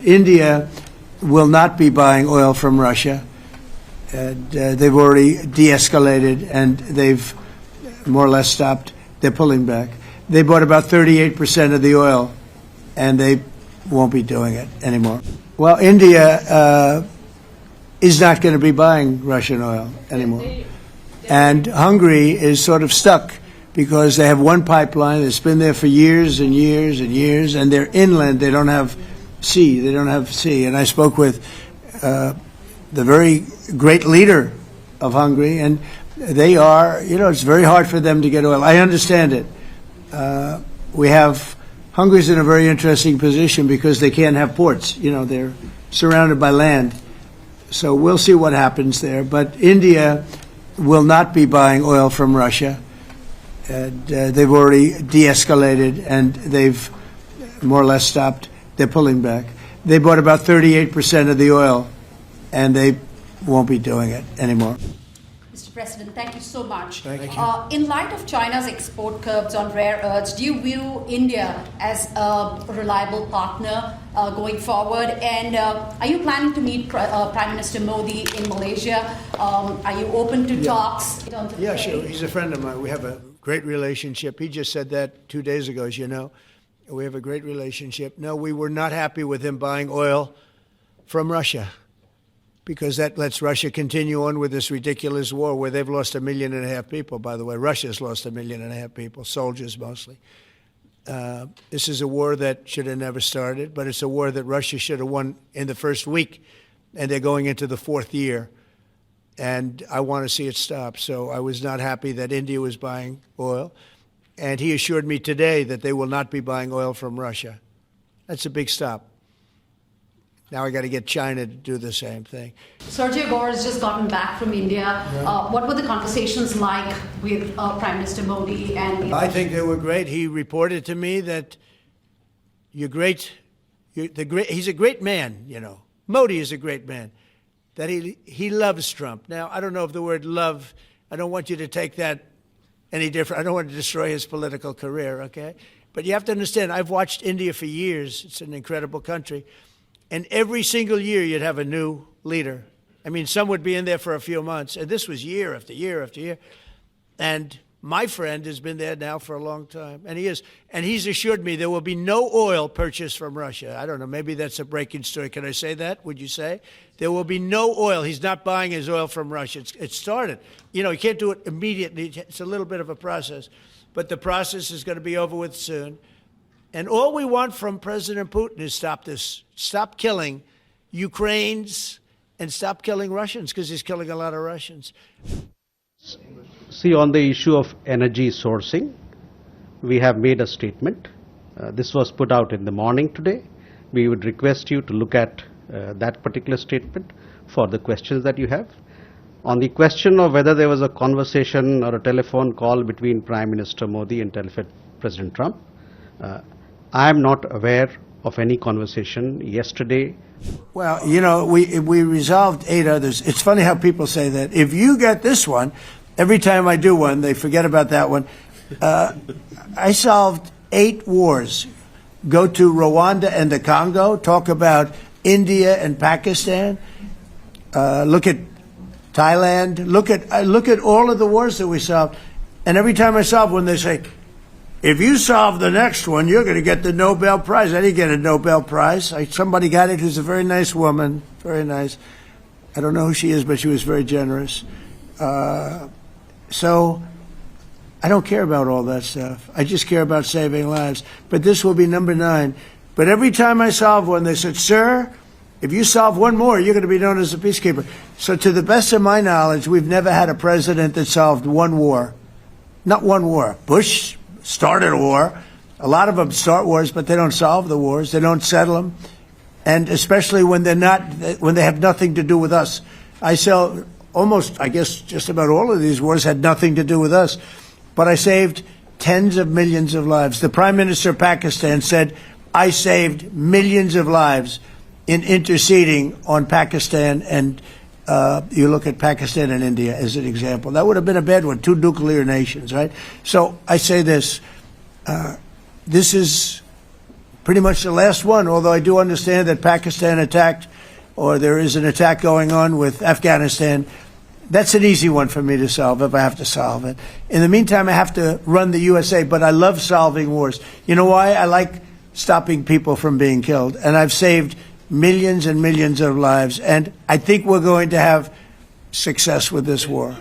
India will not be buying oil from Russia. And, they've already de-escalated, and they've more or less stopped. They're pulling back. They bought about 38% of the oil, and they won't be doing it anymore. Well, India is not going to be buying Russian oil anymore. And Hungary is sort of stuck because they have one pipeline that's been there for years and years and years, and they're inland. They don't have sea. They don't have sea. And I spoke with the very great leader of Hungary, and they are, it's very hard for them to get oil. I understand it. Hungary's in a very interesting position because they can't have ports. They're surrounded by land. So we'll see what happens there. But India will not be buying oil from Russia. And, they've already de-escalated, and they've more or less stopped. They're pulling back. They bought about 38% of the oil, and they won't be doing it anymore. Mr. President, thank you so much. Thank you. In light of China's export curbs on rare earths, do you view India as a reliable partner going forward? And are you planning to meet Prime Minister Modi in Malaysia? Are you open to talks? Yeah, sure. He's a friend of mine. We have a great relationship. He just said that 2 days ago, as you know. We have a great relationship. No, we were not happy with him buying oil from Russia, because that lets Russia continue on with this ridiculous war where they've lost 1.5 million people, by the way. Russia's lost 1.5 million people, soldiers mostly. This is a war that should have never started, but it's a war that Russia should have won in the first week, and they're going into the 4th year. And I want to see it stop. So I was not happy that India was buying oil. And he assured me today that they will not be buying oil from Russia. That's a big stop. Now I got to get China to do the same thing. Sergey Gore has just gotten back from India. Yeah. What were the conversations like with Prime Minister Modi? I think they were great. He reported to me that he's a great man, Modi is a great man, that he loves Trump. Now, I don't know if the word love, I don't want you to take that any different. I don't want to destroy his political career, okay? But you have to understand, I've watched India for years. It's an incredible country. And every single year you'd have a new leader. I mean, some would be in there for a few months. And this was year after year after year. And my friend has been there now for a long time. And he is. And he's assured me there will be no oil purchased from Russia. I don't know. Maybe that's a breaking story. Can I say that? Would you say? There will be no oil. He's not buying his oil from Russia. It started. You can't do it immediately. It's a little bit of a process. But the process is going to be over with soon. And all we want from President Putin is stop this. Stop killing Ukrainians and stop killing Russians, because he's killing a lot of Russians. See, on the issue of energy sourcing, we have made a statement. This was put out in the morning today. We would request you to look at that particular statement for the questions that you have. On the question of whether there was a conversation or a telephone call between Prime Minister Modi and President Trump, I am not aware of any conversation yesterday. Well, we resolved 8 others. It's funny how people say that. If you get this one, every time I do one, they forget about that one. I solved 8 wars. Go to Rwanda and the Congo, talk about India and Pakistan, look at Thailand, look at all of the wars that we solved. And every time I solve one, they say, if you solve the next one, you're going to get the Nobel Prize. I didn't get a Nobel Prize. Somebody got it who's a very nice woman, very nice. I don't know who she is, but she was very generous. So I don't care about all that stuff. I just care about saving lives. But this will be number 9. But every time I solve one, they said, sir, if you solve one more, you're going to be known as a peacekeeper. So to the best of my knowledge, we've never had a president that solved one war. Not one war. Bush started a war. A lot of them start wars, but they don't solve the wars. They don't settle them. And especially when they have nothing to do with us. I guess just about all of these wars had nothing to do with us. But I saved tens of millions of lives. The Prime Minister of Pakistan said, I saved millions of lives in interceding on Pakistan. And you look at Pakistan and India as an example. That would have been a bad one, 2 nuclear nations, right? So I say this. This is pretty much the last one, although I do understand that Pakistan attacked, or there is an attack going on with Afghanistan. That's an easy one for me to solve if I have to solve it. In the meantime, I have to run the USA, but I love solving wars. You know why? I like stopping people from being killed, and I've saved millions and millions of lives, and I think we're going to have success with this war.